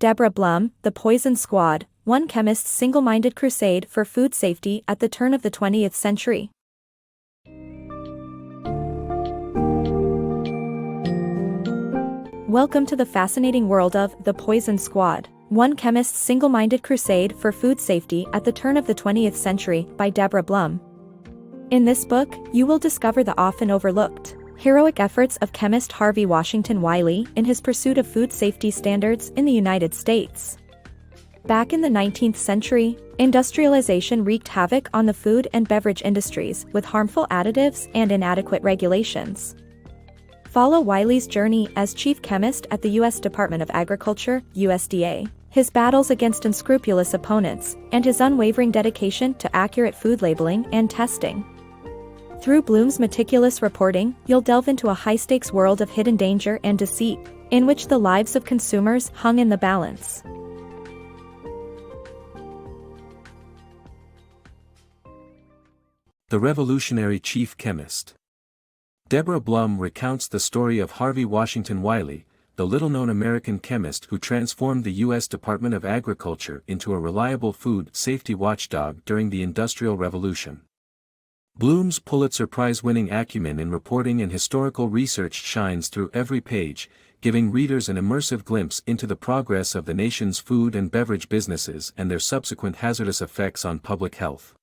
Deborah Blum, The Poison Squad, one chemist's single-minded crusade for food safety at the turn of the 20th century. Welcome to the fascinating world of The Poison Squad, one chemist's single-minded crusade for food safety at the turn of the 20th century by Deborah Blum. In this book, you will discover the often overlooked, heroic efforts of chemist Harvey Washington Wiley in his pursuit of food safety standards in the United States. Back in the 19th century, industrialization wreaked havoc on the food and beverage industries with harmful additives and inadequate regulations. Follow Wiley's journey as chief chemist at the U.S. Department of Agriculture, USDA, his battles against unscrupulous opponents, and his unwavering dedication to accurate food labeling and testing. Through Blum's meticulous reporting, you'll delve into a high-stakes world of hidden danger and deceit, in which the lives of consumers hung in the balance. The Revolutionary Chief Chemist. Deborah Blum recounts the story of Harvey Washington Wiley, the little-known American chemist who transformed the U.S. Department of Agriculture into a reliable food safety watchdog during the Industrial Revolution. Blum's Pulitzer Prize-winning acumen in reporting and historical research shines through every page, giving readers an immersive glimpse into the progress of the nation's food and beverage businesses and their subsequent hazardous effects on public health.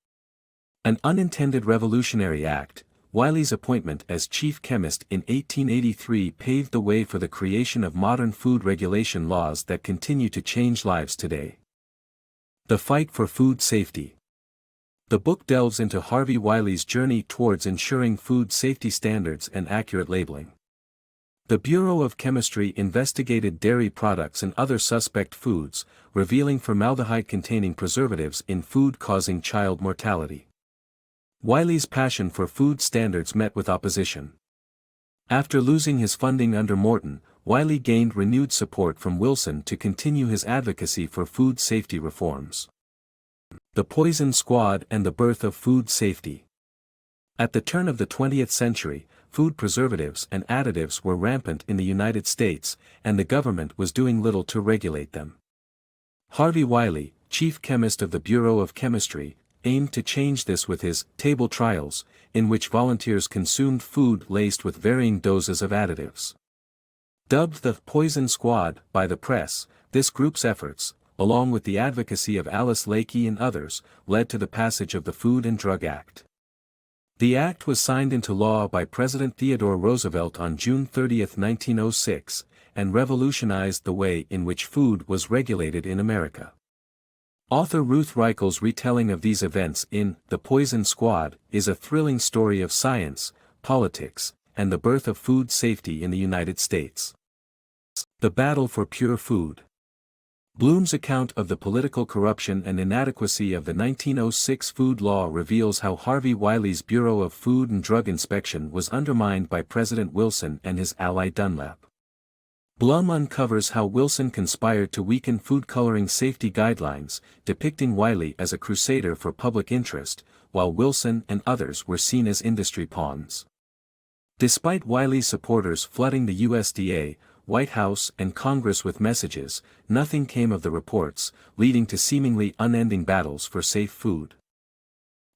An unintended revolutionary act, Wiley's appointment as chief chemist in 1883 paved the way for the creation of modern food regulation laws that continue to change lives today. The Fight for Food Safety. The book delves into Harvey Wiley's journey towards ensuring food safety standards and accurate labeling. The Bureau of Chemistry investigated dairy products and other suspect foods, revealing formaldehyde-containing preservatives in food causing child mortality. Wiley's passion for food standards met with opposition. After losing his funding under Morton, Wiley gained renewed support from Wilson to continue his advocacy for food safety reforms. The Poison Squad and the Birth of Food Safety. At the turn of the 20th century, food preservatives and additives were rampant in the United States, and the government was doing little to regulate them. Harvey Wiley, chief chemist of the Bureau of Chemistry, aimed to change this with his table trials, in which volunteers consumed food laced with varying doses of additives. Dubbed the Poison Squad by the press, this group's efforts, along with the advocacy of Alice Lakey and others, led to the passage of the Food and Drug Act. The act was signed into law by President Theodore Roosevelt on June 30, 1906, and revolutionized the way in which food was regulated in America. Author Ruth Reichl's retelling of these events in The Poison Squad is a thrilling story of science, politics, and the birth of food safety in the United States. The Battle for Pure Food. Blum's account of the political corruption and inadequacy of the 1906 food law reveals how Harvey Wiley's Bureau of Food and Drug Inspection was undermined by President Wilson and his ally Dunlap. Blum uncovers how Wilson conspired to weaken food coloring safety guidelines, depicting Wiley as a crusader for public interest, while Wilson and others were seen as industry pawns. Despite Wiley's supporters flooding the USDA, White House and Congress with messages, nothing came of the reports, leading to seemingly unending battles for safe food.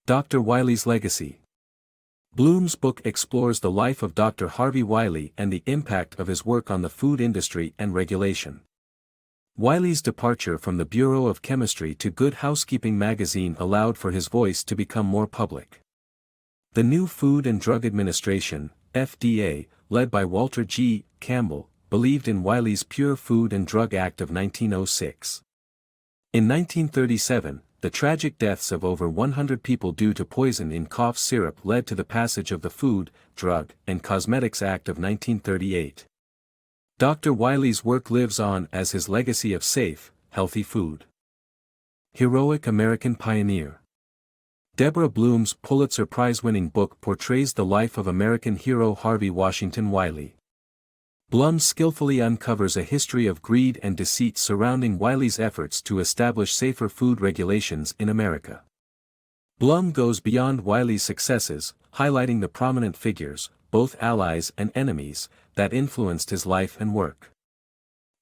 Dr. Wiley's legacy. Blum's book explores the life of Dr. Harvey Wiley and the impact of his work on the food industry and regulation. Wiley's departure from the Bureau of Chemistry to Good Housekeeping magazine allowed for his voice to become more public. The new Food and Drug Administration, FDA, led by Walter G. Campbell, believed in Wiley's Pure Food and Drug Act of 1906. In 1937, the tragic deaths of over 100 people due to poison in cough syrup led to the passage of the Food, Drug, and Cosmetics Act of 1938. Dr. Wiley's work lives on as his legacy of safe, healthy food. Heroic American Pioneer. Deborah Blum's Pulitzer Prize-winning book portrays the life of American hero Harvey Washington Wiley. Blum skillfully uncovers a history of greed and deceit surrounding Wiley's efforts to establish safer food regulations in America. Blum goes beyond Wiley's successes, highlighting the prominent figures, both allies and enemies, that influenced his life and work.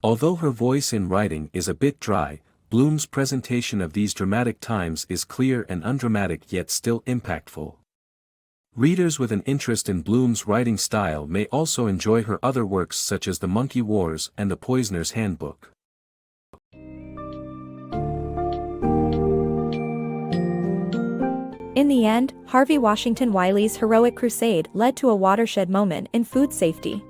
Although her voice in writing is a bit dry, Blum's presentation of these dramatic times is clear and undramatic yet still impactful. Readers with an interest in Blum's writing style may also enjoy her other works such as The Monkey Wars and The Poisoner's Handbook. In the end, Harvey Washington Wiley's heroic crusade led to a watershed moment in food safety.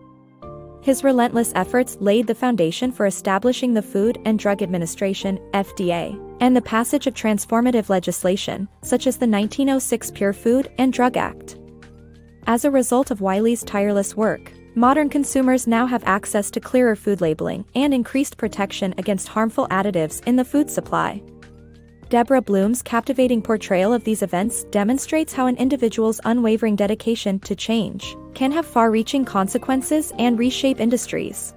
His relentless efforts laid the foundation for establishing the Food and Drug Administration (FDA), and the passage of transformative legislation, such as the 1906 Pure Food and Drug Act. As a result of Wiley's tireless work, modern consumers now have access to clearer food labeling and increased protection against harmful additives in the food supply. Deborah Blum's captivating portrayal of these events demonstrates how an individual's unwavering dedication to change can have far-reaching consequences and reshape industries.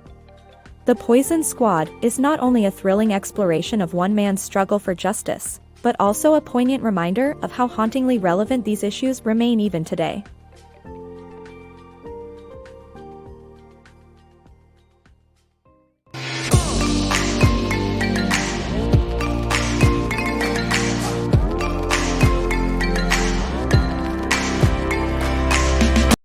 The Poison Squad is not only a thrilling exploration of one man's struggle for justice, but also a poignant reminder of how hauntingly relevant these issues remain even today.